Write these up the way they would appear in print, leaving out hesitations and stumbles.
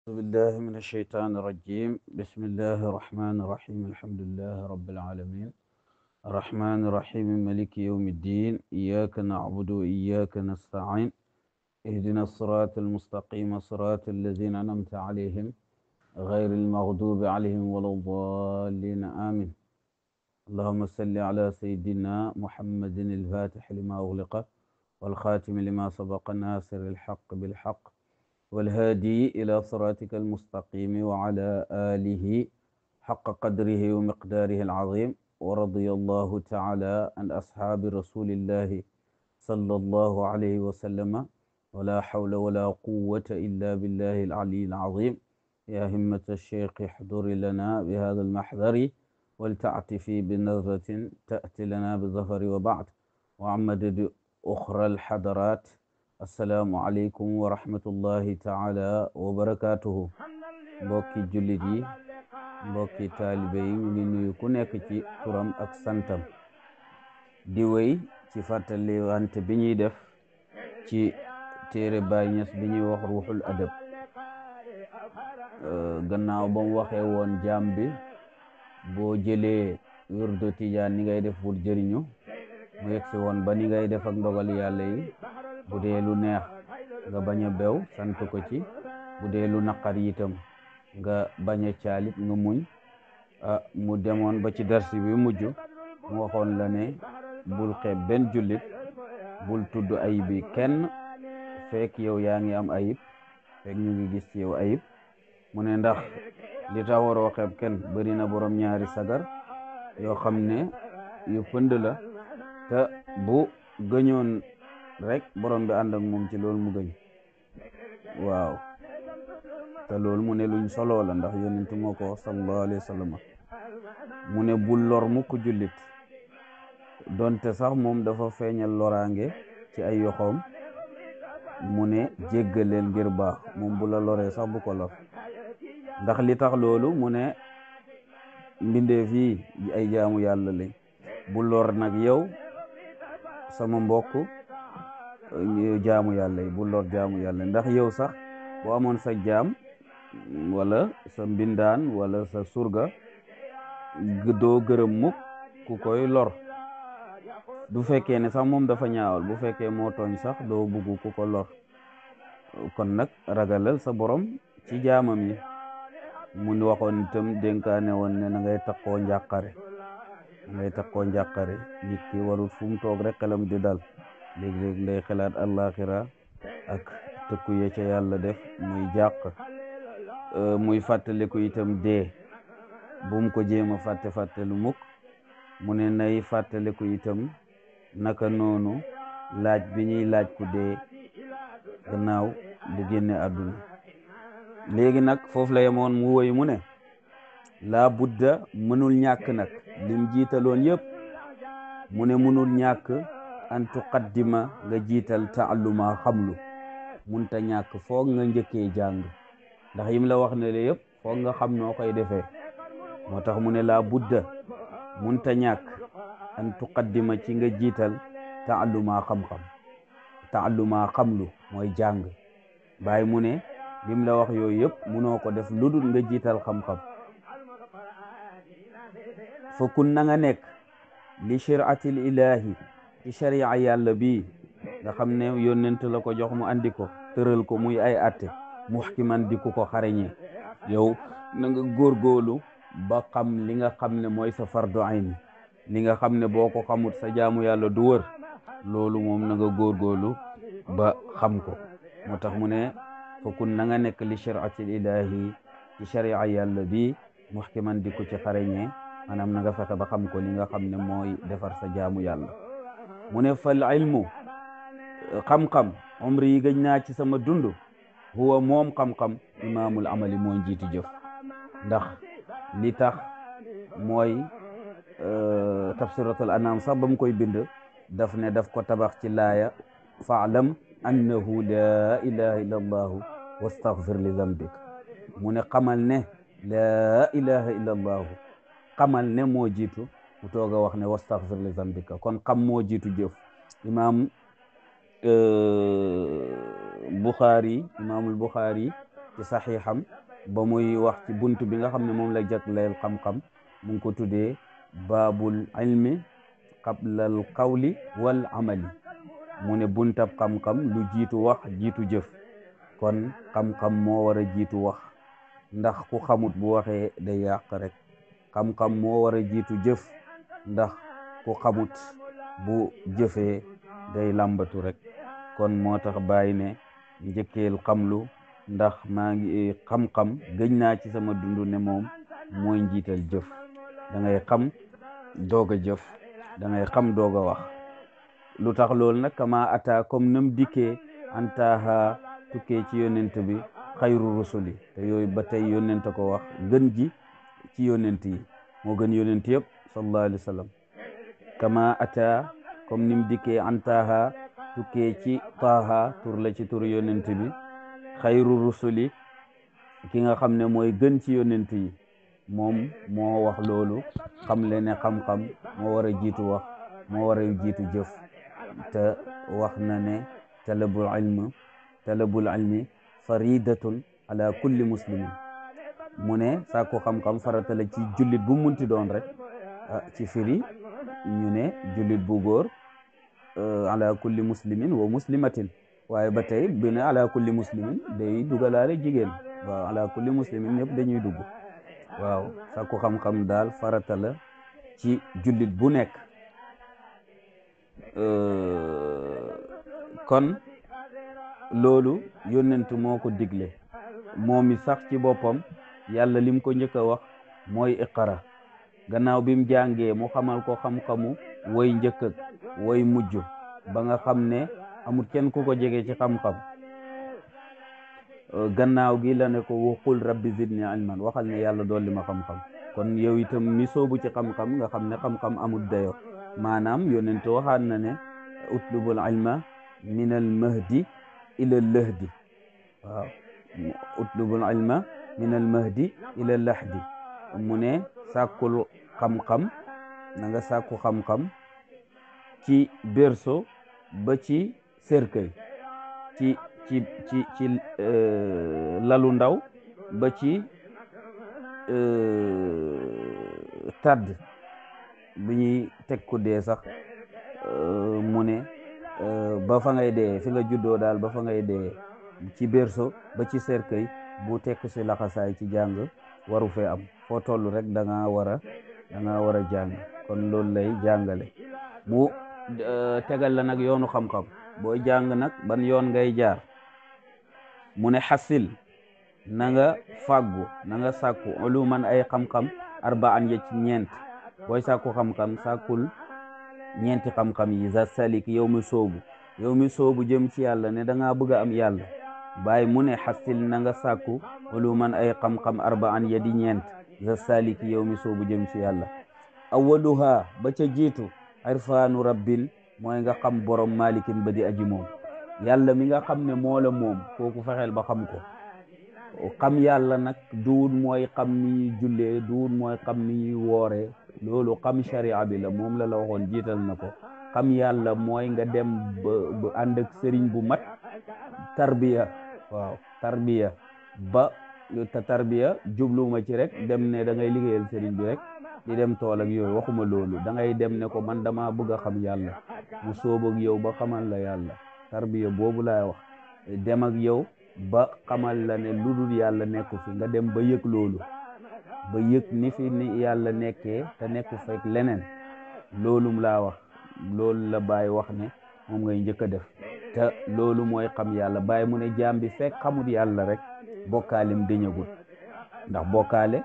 أعوذ بالله من الشيطان الرجيم بسم الله الرحمن الرحيم الحمد لله رب العالمين الرحمن الرحيم ملك يوم الدين إياك نعبد وإياك نستعين اهدنا الصراط المستقيم صراط الذين أنعمت عليهم غير المغضوب عليهم ولا الضالين آمين اللهم صل على سيدنا محمد الفاتح لما أغلق والخاتم لما سبق ناصر الحق بالحق والهادي إلى صراطك المستقيم وعلى آله حق قدره ومقداره العظيم ورضي الله تعالى عن أصحاب رسول الله صلى الله عليه وسلم ولا حول ولا قوة إلا بالله العلي العظيم يا همة الشيخ احضر لنا بهذا المحضر ولتعطفي بنظرة تأتي لنا بالظفر وبعد وعمد أخرى الحضرات assalaamu aleykum wa rahmatullahi taala wa barakatuhu mbokki jullit yi mbokki taalibe yi ñu ngi nuyu ku nekk ci turam ak santam di wéy ci fàttali wante bi ñuy def ci téere Baay Ñas bi ñuy wax ruuxul adab gannaaw ba mu waxee woon jaam bi boo jëlee wirdu tijaan ni ngay def bul jëriñu mu yegsi woon ba ni ngay def ak ndogal yàlla yi bu dee lu neex nga bañ a bew sant ko ci bu dee lu naqar itam nga bañ a caalit nga muñ mu demoon ba ci darsi bi mujj mu waxoon la ne bul xeeb benn jullit bul tudd ayib bi kenn fekk yow yaa ngi am ayib fekk ñu ngi gis ci yow ayib mu ne ndax li tax waroo xeeb kenn bari na borom ñaari sagar yoo xam ne yu pënd la te bu gëñoon rek borom bi ànd ak moom ci loolu mu gëñ waaw te loolu mu ne luñ soloo la ndax yonent moo ko wax sallallahu alayhi wa sallam mu ne bul lor mukk jullit donte sax moom dafa feeñal loraange ci ay yoxoom mu ne jéggaleel ngir baax moom bu la loree sax bu ko lor ndax li tax loolu mu ne mbindeef yi ay jaamu yàlla lañ bu lor nag yow sama mbokk jaamu yàlla yi bu lor jaamu yàlla ndax yow sax boo amoon sa jaam wala sa mbindaan wala sa surga doo gërëm mukk ku koy lor du fekkee ne sax moom dafa ñaawal bu fekkee moo tooñ sax doo bugg ku ko lor kon nag ragalal sa borom ci jaamam yi mun waxoon itam dénkaane woon ne na ngay takkoo njàqare nit ki warul fu mu toog rek xelam di dal léeg-léeg nday xalaat àllaaxira ak tëkku ye ca yàlla def muy jàq muy fàttaliku itam dee bu mu ko jéem a fàtte lu mukk mu ne nay fàttaliku itam naka noonu laaj bi ñuy laaj ku dee gannaaw di génne àdduna léegi nag foofu la yemoon mu woy mu ne laa budda mënul ñàkk nag lim jiitaloon yëpp mu ne mënul ñàkk an tuqaddima nga jiital taalluma xamlu munta ñàkk foog nga njëkkee jàng ndax yim la wax ne le yëpp foog nga xam noo koy defee moo tax mu ne laa budda munta ñàkk an tuqaddima ci nga jiital taalluma xam-xam taalluma xamlu mooy jàng baay mu ne lim la wax yooyu yëpp munoo ko def lu dul nga jiital xam-xam fa kun na nga nekk li shiratil ilahi ci sharia yàlla bi nga xam ne yónnent la ko jox mu andi ko tëral ko muy ay atte muhkiman di ku ko xareñee yow na nga góorgóorlu ba xam li nga xam ne mooy sa fardu ayn li nga xam ne boo ko xamut sa jaamu yàlla du wër loolu moom na nga góorgóorlu ba xam ko moo tax mu ne fakun na nga nekk li shiratil ilahi ci sharia yàlla bi muhkiman di ku ci xareñee maanaam na nga fexe ba xam ko li nga xam ne mooy defar sa jaamu yàlla mu ne fal ilmu xam-xam umri yi gëj naa ci sama dund huwa moom xam-xam imaamul amali mooy njiiti jëf ndax li tax mooy tafsiratul anam sax ba mu koy bind daf ne daf ko tabax ci laaya faalam annahu laa ilaha illa allahu wastaghfir li zambik mu ne xamal ne laa ilaha illa allahu xamal ne moo jiitu mu toog a wax ne wastaghfir li zambika kon xam moo jiitu jëf imaamul Buxaari ci saxiixam ba muy wax ci bunt bi nga xam ne moom la jagleel xam-xam mu ngi ko tuddee baabul ilmi qablal qawli wal amali mu ne buntab xam-xam lu jiitu wax jiitu jëf kon xam-xam moo war a jiitu wax ndax ku xamut bu waxee day yàq rek xam-xam moo war a jiitu jëf ndax ku xamut bu jëfee day làmbatu rek kon moo tax bàyyi ne njëkkeel xamlu ndax maa ngi xam-xam gëj naa ci sama dund ne moom mooy njiital jëf da ngay xam doog a jëf da ngay xam doog a wax lu tax loolu nag kama ata comme nam dikkee antaha tukkee ci yonent bi xayru rusuli te yooyu ba tey yonent ko wax gën ji ci yonent yi moo gën yonent yëpp sallallahu alayhi wa sallam kama ata comme nim dikkee antaha tukkee ci taaha tur la ci tur yonent bi xayru rusuli ki nga xam ne mooy gën ci yonent yi moom moo wax loolu xam le ne xam-xam moo war a jiitu wax moo war a jiitu jëf te wax na ne talabul ilmi faridatun ala kulli muslimin mu ne sàkku xam-xam farata la ci jullit bu munti doon rek ci firi ñu ne jullit bu góor ala kulli muslimin wa muslimatin waaye ba tey bi ne ala kulli muslimin day dugalaale jigéen waaw ala kulli muslimin ñëpp dañuy dugg waaw sàkku xam-xam daal farata la ci jullit bu nekk kon loolu yónnent moo ko digle moom mi sax ci boppam yàlla lim ko njëkk a wax mooy iqara gannaaw bi mu jàngee mu xamal ko xam-xamu woy njëkk ak woy mujj ba nga xam ne amul kenn ku ko jege ci xam-xam gannaaw gi la ne ko waqul rabbi zidni ilman waxal ne yàlla dolli ma xam-xam kon yow itam mi soobu ci xam-xam nga xam ne xam-xam amul dayo maanaam yonent waxaat na ne utlubul ilma min al mahdi ila lahdi waaw utlubul ilma min al mahdi ila lahdi mu ne sàkkul xam-xam na nga sàkku xam-xam ci berceau ba ci cercueil ci lalu ndaw ba ci tadd bi ñuy teg ku dee sax mu ne ba fa ngay dee fi nga juddoo daal ba fa ngay dee ci berceau ba ci cercueil bu tekk si laxasaay ci jàng waru fee am foo toll rek da nga war a jàng kon loolu lay jàngale mu tegal la nag yoonu xam-xam booy jàng nag ban yoon ngay jaar mu ne xasil na nga fàggu na nga sàkku uluman ay xam-xam arbaan ya ci ñeent booy sàkku xam-xam sàkkul ñeenti xam-xam yi za salik yow mi soobu jëm ci yàlla ne da ngaa bëgg a am yàlla bàyyi mu ne xasil na nga sàkku uluman ay xam-xam arbaan ya di ñeent za salik yow mi soobu jëm ci yàlla awaluha ba ca jiitu irfaanu rabbin mooy nga xam borom malikin ba di aji moom yàlla mi nga xam ne moo la moom kooku fexeel ba xam ko xam yàlla nag duut mooy xam ni ñuy jullee duut mooy xam ni ñuy wooree loolu xam sharia bi la moom la waxoon jiital na ko xam yàlla mooy nga dem ba ànd ak sëriñ bu mat tarbiya waaw tarbiya ba te tarbiya jubluma ci rek dem ne da ngay liggéeyal sëriñ bi rek di dem tool ak yooyu waxuma loolu da ngay dem ne ko man dama bëgg a xam yàlla mu sóob ak yow ba xamal la yàlla tarbiya boobu laay wax dem ak yow ba xamal la ne lu dul yàlla nekku fi nga dem ba yëg loolu ba yëg ni fi ni yàlla nekkee te nekku fekk leneen loolum laa wax loolu la Baay wax ne moom ngay njëkk a def te loolu mooy xam yàlla Baay mu ne jaam bi fekk xamul yàlla rek bokkaalim dañagul ndax bokkaale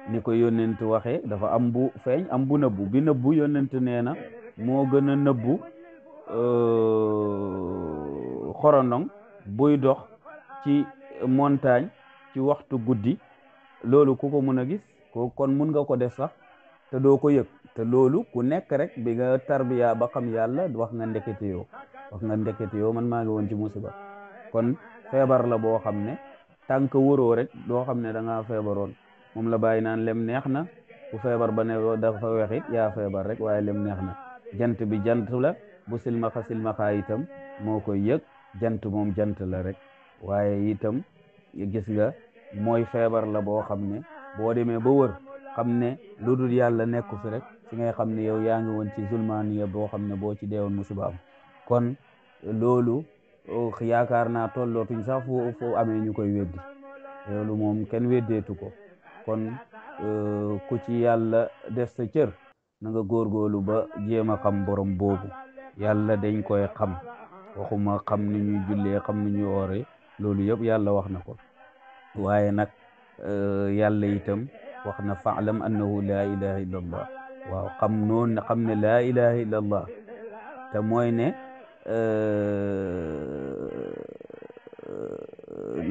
ni ko yónnent waxee dafa am bu feeñ am bu nëbbu bi nëbbu yónnent nee na moo gën a nëbbu xorondong buy dox ci montagne ci waxtu guddi loolu ku ko mën a gis ko kon mun nga ko def sax te doo ko yëg te loolu ku nekk rek bi nga tarbiya ba xam yàlla wax nga ndekete yoo man maa ngi woon ci musiba kon feebar la boo xam ne tànk wëroo rek doo xam ne da ngaa feebaroon moom la bàyyi naan lem neex na bu feebar ba ne dafa wexit yaa feebar rek waaye lem neex na jant bi jant la bu silmaxa itam moo koy yëg jant moom jant la rek waaye itam gis nga mooy feebar la boo xam ne boo demee ba wër xam ne lu dul yàlla nekku fi rek ci ngay xam ne yow yaa ngi woon ci zulmaaniya boo xam ne boo ci deewoon musiba am kon loolu yaakaar naa tollootuñ sax foo amee ñu koy weddi loolu moom kenn weddeetu ko kon ku ci yàlla def sa cër na nga góorgóorlu ba jéem a xam borom boobu yàlla dañ koy xam waxuma xam ni ñuy jullee xam ni ñuy woore loolu yëpp yàlla wax na ko waaye nag yàlla itam wax na fa'lam annahu laa ilaha illa allah waaw xam noonu xam ne laa ilaha illa allah te mooy ne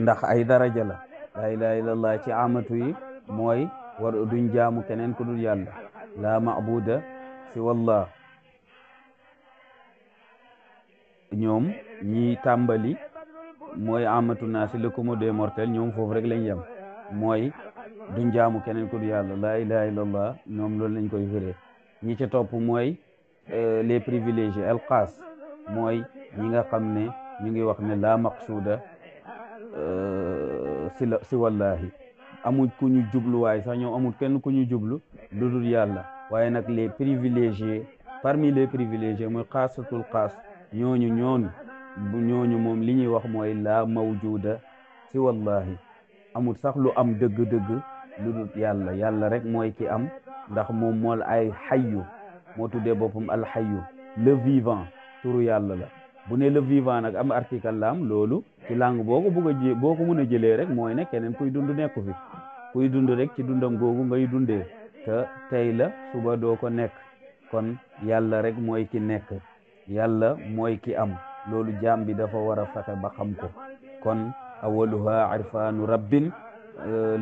ndax ay daraja la laa ilaha illa allah ci amatu yi mooy war duñ jaamu keneen ku dul yàlla laa maabuda si wallah ñoom ñi tàmbali mooy amatu naa si le commun des mortels ñoom foofu rek lañ yem mooy duñ jaamu keneen ku dul yàlla laa ilaha illallah ñoom loolu lañ koy firee ñi ca topp mooy les privilégiés el xaas mooy ñi nga xam ne ñu ngi wax ne laa maqsuuda si wallahi amul ku ñu jublu waaye sax ñoom amul kenn ku ñu jublu lu dul yàlla waaye nag les privilégiés parmi les privilégiés mooy xaasatul xaas ñooñu moom li ñuy wax mooy laa mawjuda si wallahi amul sax lu am dëgg-dëgg lu dul yàlla rek mooy ki am ndax moom mool ay xayyu moo tuddee boppam alxayyu le vivant turu yàlla la bu ne le vivant nag am article la am loolu ci langue boo ko bëgg a boo ko mën a jëlee rek mooy ne keneen kuy dund nekku fi kuy dund rek ci dundam googu ngay dundee te tey la suba doo ko nekk kon yàlla rek mooy ki nekk yàlla mooy ki am loolu jaam bi dafa war a fexe ba xam ko kon awaluha irfaanu rabbin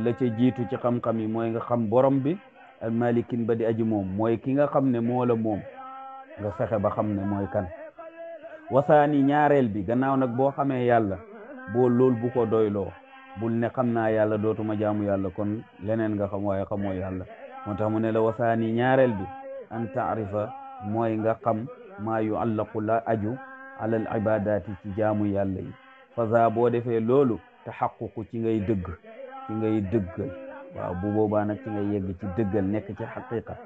la ca jiitu ci xam-xam yi mooy nga xam borom bi al malikin ba di aji moom mooy ki nga xam ne moo la moom nga fexe ba xam ne mooy kan wasaani ñaareel bi gannaaw nag boo xamee yàlla boo lool bu ko doyloo bul ne xam naa yàlla dootuma jaamu yàlla kon leneen nga xam waaye xamoo yàlla moo tax mu ne la wasaani ñaareel bi an taarifa mooy nga xam maa yu allaqu la aju alal ibadaati ci jaamu yàlla yi faza boo defee loolu taxaququ ci ngay dëggal waaw bu boobaa nag ci ngay yegg ci dëggal nekk ci xaqiqa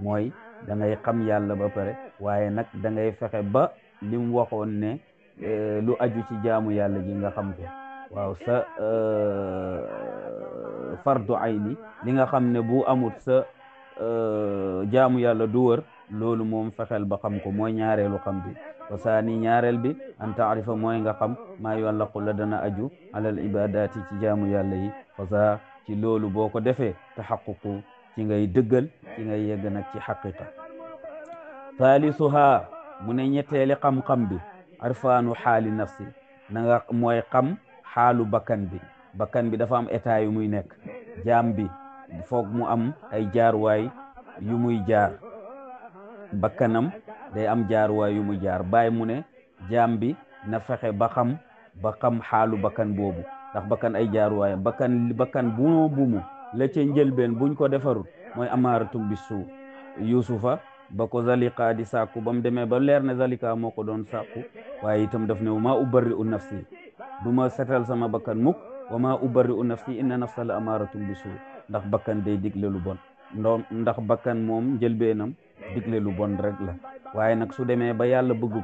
mooy da ngay xam yàlla ba pare waaye nag da ngay fexe ba li mu waxoon ne lu aju ci jaamu yàlla ji nga xam ko waaw sa fardu ayni li nga xam ne bu amut sa jaamu yàlla du wër loolu moom fexeel ba xam ko mooy ñaareelu xam bi wasaani ñaareel bi an taarifa mooy nga xam maa yuallaqu la dana aju alal ibadaati ci jaamu yàlla yi fasa ci loolu boo ko defee taxaququ ci ngay dëggal ci ngay yegg nag ci xaqiqa thaalisuha mu ne ñetteeli xam-xam bi arfaanu xaali nafsi na nga mooy xam xaalu bakkan bi dafa am état yu muy nekk jaam bi foog mu am ay jaarwaay yu muy jaar bakkanam day am jaarwaay yu muy jaar bàyyi mu ne jaam bi na fexe ba xam xaalu bakkan boobu ndax bakkan ay jaarwaayam bakkan bumu la ca njëlbeen buñ ko defarul mooy amaaratum bi suu yusufa ba ko zalika di sàkku ba mu demee ba leer ne zalika moo ko doon sàkku waaye itam daf ne wa maa ubarri'u nafsi du ma setal sama bakkan mukk wa maa ubarri'u nafsi inna nafsa la amaaratum bi suu ndax bakkan day digle lu bon ndax bakkan moom njëlbeenam digle lu bon rek la waaye nag su demee ba yàlla bëgg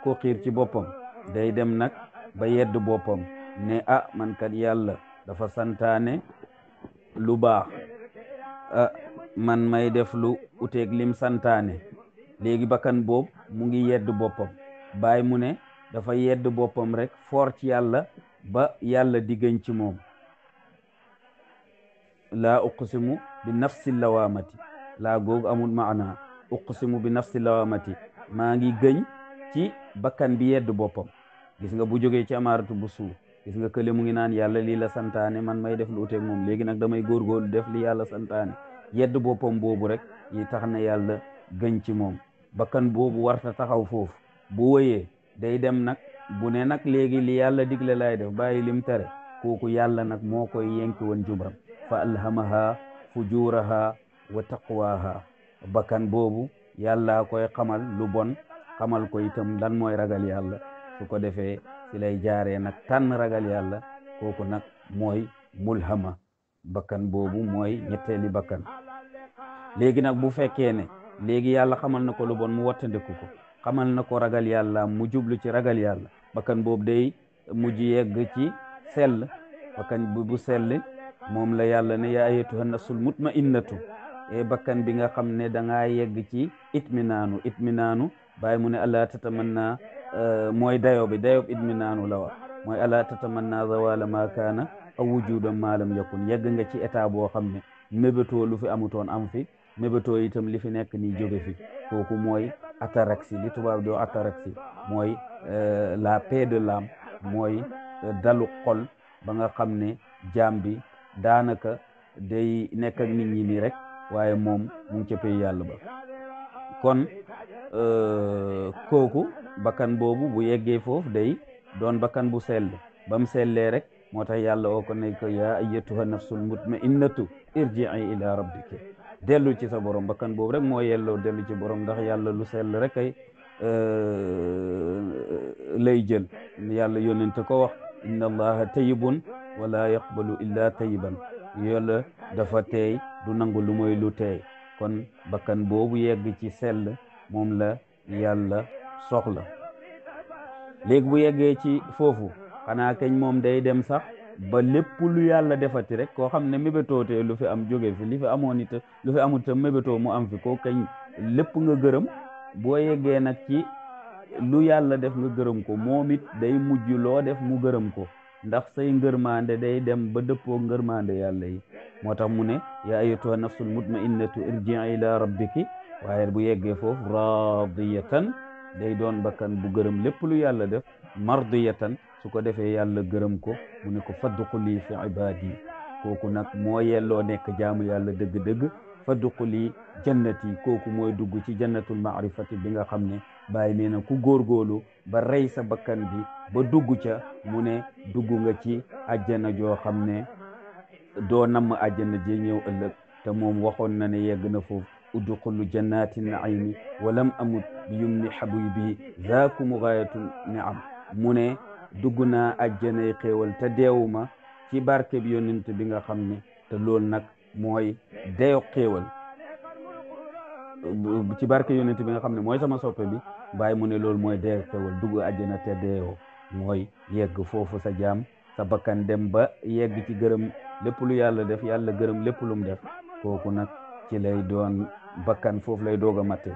ko xiir ci boppam day dem nag ba yedd boppam ne man kat yàlla dafa santaane lu baax man may def lu uteeg lim santaane léegi bakkan boobu mu ngi yedd boppam baay mu ne dafa yedd boppam rek foor ci yàlla ba yàlla diggañ ci moom laa uqsimu bi nafsi lawaamati laa googu amul maana uqsimu bi nafsi lawaamati maa ngi gëñ ci bakkan bi yedd boppam gis nga bu jógee ci amaaratu bu suu gis nga kële mu ngi naan yàlla lii la santaane man may def lu uteeg moom léegi nag damay góorgóorlu def li yàlla santaane yedd boppam boobu rek yi tax na yàlla gëñ ci moom bakkan boobu warta taxaw foofu bu wëyee day dem nag bu ne nag léegi li yàlla digle lay def bàyyi lim tere kooku yàlla nag moo koy yenki woon jubam fa alhamaha fujuraha wa taqwaha bakkan boobu yàlla koy xamal lu bon xamal ko itam lan mooy ragal yàlla su ko defee ci lay jaaree nag tànn ragal yàlla kooku nag mooy mulhama bakkan boobu mooy ñetteeli bakkan. léegi nag bu fekkee ne léegi yàlla xamal na ko lu bon mu wattandiku ko, xamal na ko ragal yàlla mu jublu ci ragal yàlla, bakkan boobu day mujj yegg ci sell. bakkan bu sell moom la yàlla ne yaa ayyatuha nafsul mutmainnatu, bakkan bi nga xam ne da ngaa yegg ci itminaanu bàyyi mu ne ala tatamanna mooy dayo bi itminaanu la wax, mooy ala tatamanna zawala ma kaana aw wujuda ma lam yakun. yegg nga ci état boo xam ne mébétoo lu fi amutoon am fi, mébétoo itam li fi nekk nii jóge fi. kooku mooy ataraxie, li tubaab doo ataraxie mooy la paix de l'âme, mooy dalu xol ba nga xam ne jaam bi daanaka day nekk ak nit ñi nii rek, waaye moom mu ngi ca pay yàlla ba. kon kooku bakkan boobu bu yeggee foofu day doon bakkan bu sell. ba mu sellee rek moo tax yàlla oo ko ne ko yaa ayyatuha nafsul mutmainnatu irji'i ila rabbiki, dellu ci sa borom. bakkan boobu rek moo yelloo dellu ci borom, ndax yàlla lu sell rek ay lay jël. yàlla yónnente ko wax inna allaha tayyibun wala yaqbalu illa tayyiban, yàlla dafa teey du nangu lu mooy lu teey. kon bakkan boobu yegg ci sell moom la yàlla soxla. léegi bu yeggee ci foofu xanaa kañ moom day dem sax ba lépp lu yàlla defati rek, koo xam ne mébétootee lu fi am jóge fi, li fi amoon it lu fi amul tam mébétoo mu am fi, koo kañ lépp nga gërëm. boo yeggee nag ci lu yàlla def nga gërëm ko, moom it day mujj loo def mu gërëm ko, ndax say ngërmande day dem ba dëppoo ngërmande yàlla yi. moo tax mu ne yaa ayyatuha nafsul mutmainnatu irji'i ila rabbiki, waaye bu yeggee foofu radiyatan day doon bakkan bu gërëm lépp lu yàlla def, mardiyatan su ko defee yàlla gërëm ko, mu ne ko fadxuli fi ibadi. kooku nag moo yelloo nekk jaamu yàlla dëgg-dëgg. fadxuli jannati, kooku mooy dugg ci jannatul maarifati bi nga xam ne bàyyi nee na ku góorgóorlu ba rey sa bakkan bi ba dugg ca, mu ne dugg nga ci àjjana joo xam ne doo namm àjjana ji ñëw ëllëg. te moom waxoon na ne yegg na foofu udxulu jannati naimi walam amut bi yumni habibi zaakum gaayatu niam. mu ne dugg naa àjjanay xéewal te deewuma ci barke bi yonent bi nga xam ne, te loolu nag mooy deyo xéewal ci barke yonent bi nga xam ne mooy sama soppe bi. bàyyi mu ne loolu mooy deyo xéewal, dugg àjjana te deewoo, mooy yegg foofu sa jaam sa bakkan dem ba yegg ci gërëm lépp lu yàlla def, yàlla gërëm lépp lu mu def. kooku nag ci lay doon bakkan foofu lay doog a matte.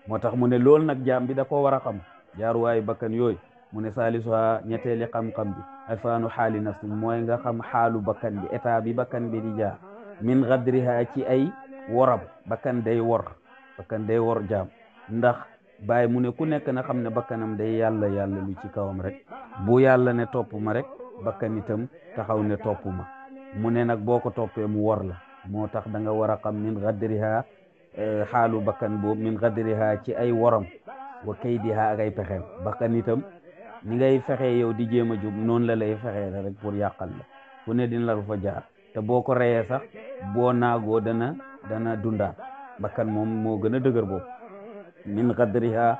moo tax mu ne loolu nag jaam bi da ko war a xam, jaaruwaayu bakkan yooyu. mu ne salisuha ñetteeli xam-xam bi alfaanu xaali nafsi, mooy nga xam xaalu bakkan bi, état bi bakkan bi di jaar. min gadriha ci ay woram, bakkan day wor jaam. ndax bàyyi mu ne ku nekk na xam ne bakkanam day yàlla lu ci kawam rek. bu yàlla ne topp ma rek bakkan itam taxaw ne topp ma. mu ne nag boo ko toppee mu wor la. moo tax da nga war a xam min gadriha xaalu bakkan boobu, min gadriha ci ay woram, wa kaydiha ak ay pexeem. bakkan itam ni ngay fexee yow di jéem a jub noonu la lay fexee rek pour yàqal la, fu ne dina la fa jaar. te boo ko reyee sax boo naagoo dana dundaat. bakkan moom moo gën a dëgër boobu. min gadriha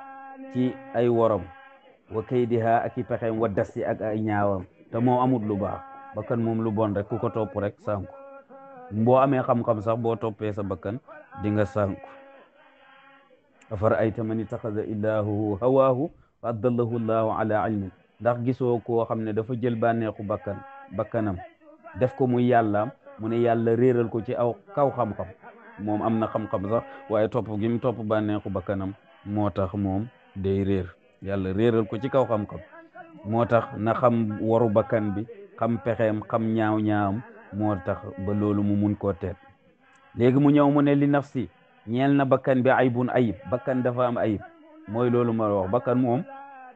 ci ay woram, wa kaydiha ak i pexeem, wa dasti ak ay ñaawam. te moo amut lu baax. bakkan moom lu bon rek ku ko topp rek sànku. boo amee xam-xam sax boo toppee sa bakkan di nga sànku. afara ayta man itaxada ilaahu hawaahu wa addallahu llahu ala ilmin. ndax gisoo koo xam ne dafa jël bànneexu bakkanam def ko muy yàllaam. mu ne yàlla réeral ko ci kaw xam-xam. moom am na xam-xam sax waaye topp gi mu topp bànneexu bakkanam moo tax moom day réer. yàlla réeral ko ci kaw xam-xam. moo tax na xam waru bakkan bi, xam pexeem, xam ñaaw-ñaawam. moo tax ba loolu mu mun koo teet. léegi mu ñëw mu ne li nafsi ñeel na bakkan bi aybun ayib. bakkan dafa am ayib, mooy loolu ma wax. bakkan moom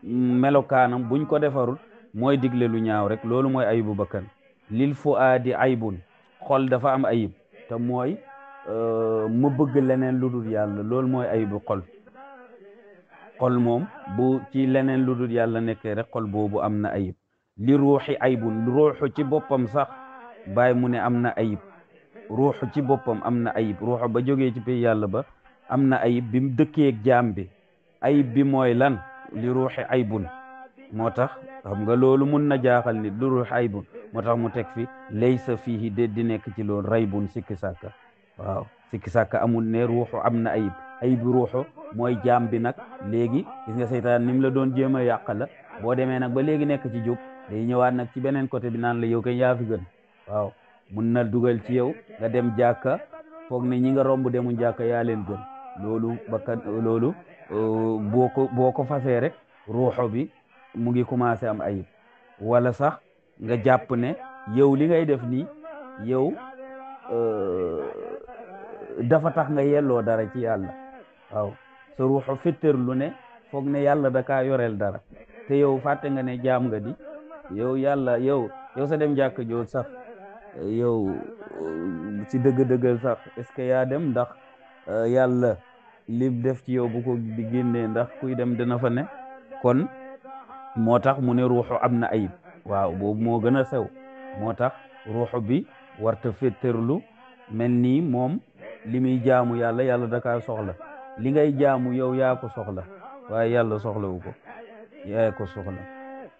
melokaanam buñ ko defarul mooy digle lu ñaaw rek. loolu mooy ayibu bakkan. lil fuaadi aybun, xol dafa am ayib, te mooy mu bëgg leneen lu dul yàlla. loolu mooy ayibu xol. xol moom bu ci leneen lu dul yàlla nekkee rek xol boobu am na ayib. li ruuxi aybun, ruuxu ci boppam sax bàyyi mu ne am na ayib. ruuxu ci boppam am na ayib. ruuxu ba jógee ci pay yàlla ba am na ayib bi mu dëkkeeg jaam bi. ayib bi mooy lan? li ruuxi aybun. moo tax xam nga loolu mun na jaaxal nit. li ruuxi aybun moo tax mu teg fi laysa fiihi de di nekk ci loolu raybun sikki sàkka waaw sikki sàkka amul ne ruuxu am na ayib ruuxu mooy jaam bi nag léegi gis nga seytaan ni mu la doon jéem a yàq la boo demee nag ba léegi nekk ci jub day ñëwaat nag ci beneen côté bi naan la yow kay yaa fi gën waaw mun na dugal ci yow nga dem jàkka foog ne ñi nga romb demu jàkka yaa leen gën loolu bakkan loolu boo ko fasee rek ruuxu bi mu ngi commencé am ayib wala sax nga jàpp ne yow li ngay def nii yow dafa tax nga yelloo dara ci yàlla waaw sa ruuxu fittir lu ne foog ne yàlla da kaa yoreel dara te yow fàtte nga ne jaam nga di yow yàlla yow sa dem jàkk joo sax yow ci dëgg-dëggal sax est-ce que yaa dem ndax yàlla li def ci yow bu ko di génnee ndax kuy dem dina fa ne kon moo tax mu ne ruuxu am na ayib waaw boobu moo gën a sew moo tax ruuxu bi warta féttërlu mel nii moom li muy jaamu yàlla da kaa soxla li ngay jaamu yow yaa ko soxla waaye yàlla soxlawu ko yaa ko soxla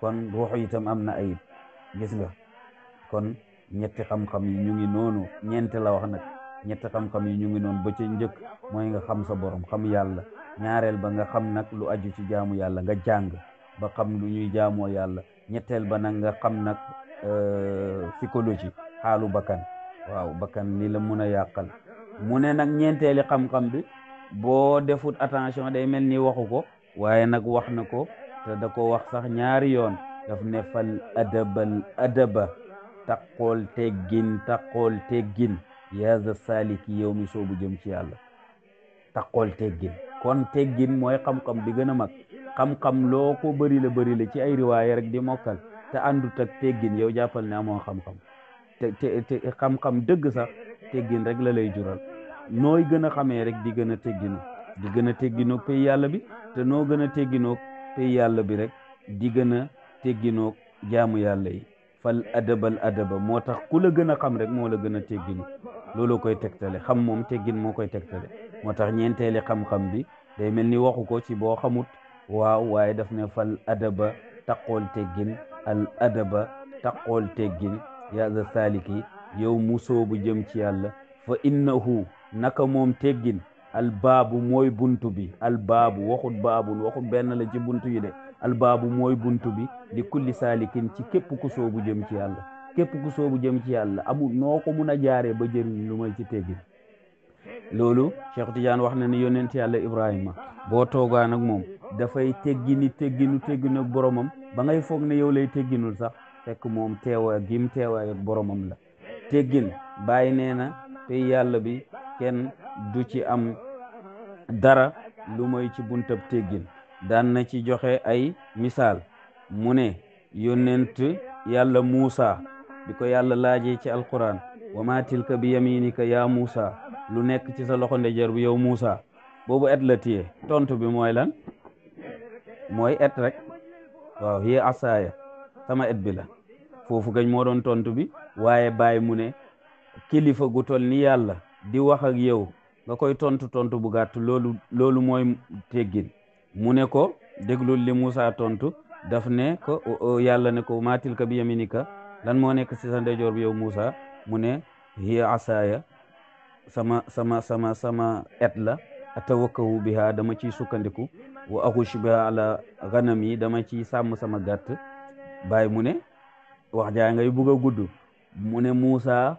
kon ruuxu itam am na ayib gis nga kon ñetti xam-xam yi ñu ngi noonu ñeente la wax nag ñetti xam-xam yi ñu ngi noonu ba ca njëkk mooy nga xam sa borom xam yàlla ñaareel ba nga xam nag lu aju ci jaamu yàlla nga jàng ba xam lu ñuy jaamoo yàlla ñetteel ba nag nga xam nag psychologie xaalu bakkan waaw bakkan ni la mun a yàqal mu ne nag ñeenteeli xam-xam bi boo defut attention day mel ni waxu ko waaye nag wax na ko te da ko wax sax ñaari yoon daf ne fal adaba taqool teggin yaza saliki yow mi soobu jëm ci yàlla taqool teggin kon teggin mooy xam-xam bi gën a mag xam-xam loo ko bëri la ci ay riwaaya rek di mokkal te àndut ak teggin yow jàppal ne amoo xam-xam te xam-xam dëgg sax teggin rek la lay jural nooy gën a xamee rek di gën a tegginoog pay yàlla bi te noo gën a tegginoog pay yàlla bi rek di gën a tegginoog jaamu yàlla yi fal adaba moo tax ku la gën a xam rek moo la gën a tegginu loolu koy tegtale xam moom teggin moo koy tegtale moo tax ñeenteeli xam-xam bi day mel ni waxu ko ci boo xamut waaw waaye daf ne fal adaba taqool teggin al adaba taqool teggin yaza saliki yow mu soobu jëm ci yàlla fa innahu naka moom teggin al baabu mooy buntu bi al baabu waxut benn la ci buntu yi de al baabu mooy buntu bi li kulli saalikin ci képp ku soobu jëm ci yàlla képp ku soobu jëm ci yàlla amul noo ko mun a jaaree ba jëriñ lu may ci teggin loolu Cheikh Tidiane wax na ne yonent yàlla Ibrahima boo toogaan ak moom dafay tegginu ak boromam ba ngay foog ne yow lay tegginul sax fekk moom teewaay ak boromam la teggin bàyyi nee na te yàlla bi kenn du ci am dara lu may ci buntab teggin daan na ci joxe ay misaal mu ne yonent yàlla Muusa bi ko yàlla laajee ci alquran wa ma tilka bi yaminika ya Muusa lu nekk ci sa loxo ndeyjoor bi yow Muusa boobu et la téye tontu bi mooy lan mooy et rek waaw hiya asaaya sama et bi la foofu gañ moo doon tontu bi waaye bàyyi mu ne kilifa gu tol ni yàlla di wax ak yow nga koy tontu bu gàtt loolu mooy teggin mu ne ko déglul li Muusa tontu daf ne ko yàlla ne ko ma tilka bi yaminika lan moo nekk ci sa ndeyjoor bi yow Muusa mu ne hiya asaaya sama et la atawakkahu biha dama ciy sukkandiku wa axush biha ala ganami dama ciy sàmm sama gàtt bàyyi mu ne wax jaa ngay bugg a gudd mu ne Muusa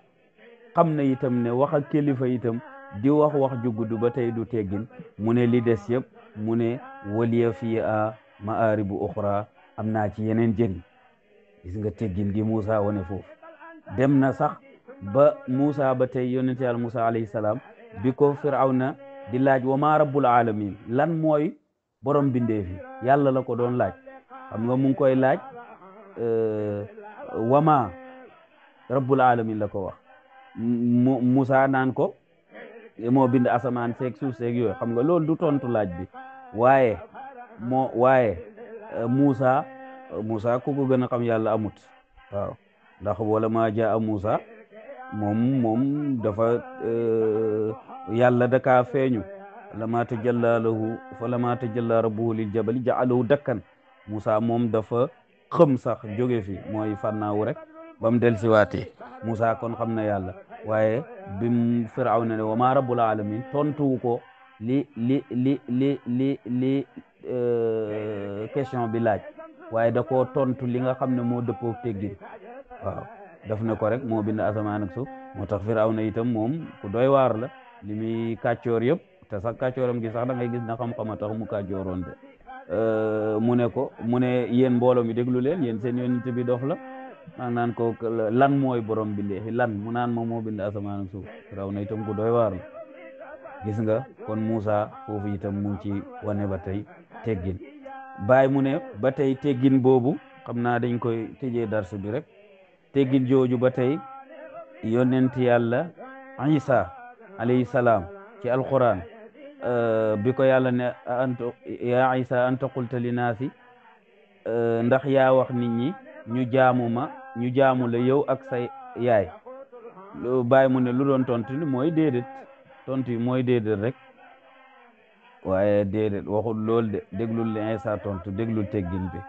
xam na itam ne wax ak kilifa itam di wax ju gudd ba tey du teggin mu ne li des yëpp mu ne waliya fii a maaribu uxra am naa ci yeneen jëriñ gis nga teggin gi Muusa wane foofu dem na sax ba Muusa ba tey yonent yàlla Muusa alayhi salaam bi ko Firawna di laaj wa ma rabbul alamin lan mooy borom bindeef yi yàlla la ko doon laaj xam nga mu ngi koy laaj wa ma rabbul alamin la ko wax Muusa naan ko moo bind asamaan seeg suuf seeg yooyu xam nga loolu du tontu laaj bi waaye Muusa ku ko gën a xam yàlla amut waaw ndax wala ma jaa Muusa moom dafa yàlla daka feeñu lama tajalla lahu fa lama tajalla rabbuhu lil jabali ja'alahu dakkan Muusa moom dafa xëm sax jóge fi mooy fànnaawu rek ba mu del siwaatee Moussa kon xam na yàlla waaye bim Firawna ne wa ma rabbul alamin tontuwu ko li question bi laaj waaye da koo tontu li nga xam ne moo dëppoo teggin waaw daf ne ko rek moo bind asamaan ak suuf moo tax Firawna itam moom ku doy waar la li muy kàccoor yëpp te sax kàccooram gi sax da ngay gis na xam-xama tax mu kàccooroon de mu ne yéen mbooloo mi déglu leen yéen seen yonent bi dof la maa naan ko lan mooy borom bindeefi lan mu naan ma moo bind asamaan ak suuf Firawna itam ku doy waar la gis nga kon Moussa foofu itam mu ngi ci wane ba tey teggin baay mu ne ba tey teggin boobu xam naa dañ koy tëjee darsu bi rek teggin jooju ba tey yonent yàlla Isa alayhi salaam ci alquran bi ko yàlla ne ya Isa anta qulta linaasi ndax yaa wax nit ñi ñu jaamu la yow ak sa yaay baay mu ne lu doon tontu li mooy déedéet tontu yi mooy déedéet rek waaye déedéet waxul lool de déglul li Isa tontu déglul teggin bi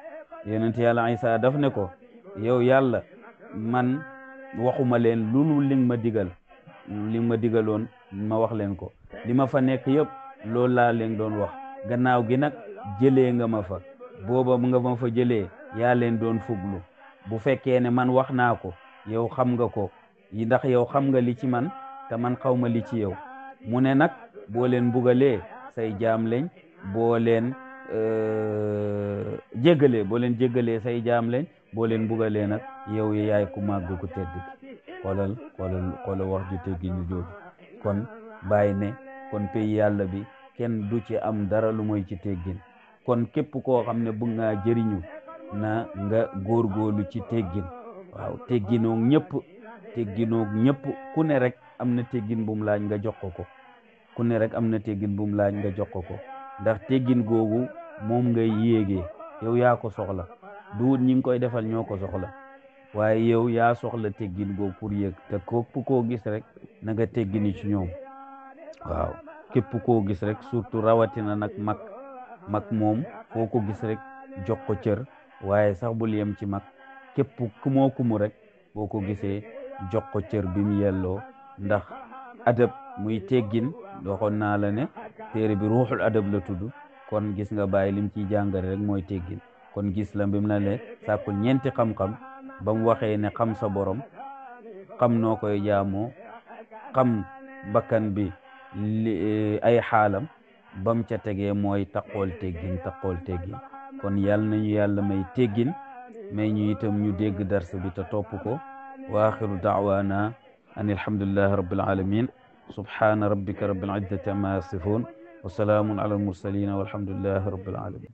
yonent yàlla Isa daf ne ko yow yàlla man waxuma leen lu li ma digal li ma digaloon ma wax leen ko li ma fa nekk yëpp loolu laa leen doon wax gannaaw gi nag jëlee nga ma fa booba nga ma fa jëlee yaa leen doon fuglu bu fekkee ne man wax naa ko yow xam nga ko ndax yow xam nga li ci man te man xaw ma li ci yow mu ne nag boo leen bugalee say jaam lañ boo leen jéggalee say jaam lañ boo leen bugalee nag yow yaay ku màgg ku tedd xoolal wax ju teggi ñu jooju kon bàyyi ne kon pay yàlla bi kenn du ci am dara lu moy ci teggin kon képp koo xam ne bëgg ngaa jëriñu na nga góorgóorlu ci teggin waaw tegginoog ñëpp ku ne rek am na teggin bu mu laaj nga jox ko ku ne rek am na teggin bu mu laaj nga jox ko ndax teggin googu moom ngay yéegee yow yaa ko soxla duut ñi ngi koy defal ñoo ko soxla waaye yow yaa soxla teggin googu pour yéeg te képp koo gis rek na nga teggini ci ñoom waaw képp koo gis rek surtout rawatina nag mag moom foo ko gis rek jox ko cër waaye sax bul yem ci mag képp kumu rek boo ko gisee jox ko cër bi mu yelloo ndax adab muy teggin waxoon naa la ne téere bi ruuxul adab la tudd kon gis nga bàyyi lim ciy jàngale rek mooy teggin kon gis la bi mu la ne sàkkul ñeenti xam-xam ba mu waxee ne xam sa borom xam noo koy jaamoo xam bakkan bi ay xaalam bam ca tegee mooy taqool teggin kon yàlla nañu yàlla may teggin may ñu itam ñu dégg dars bi te topp ko wa axiru daawaana an alhamdulillahi rabbil alamin subhana rabbika rabbil izzati amma yasifun wa salaamun ala al mursalin walhamdulillahi rabbil alamin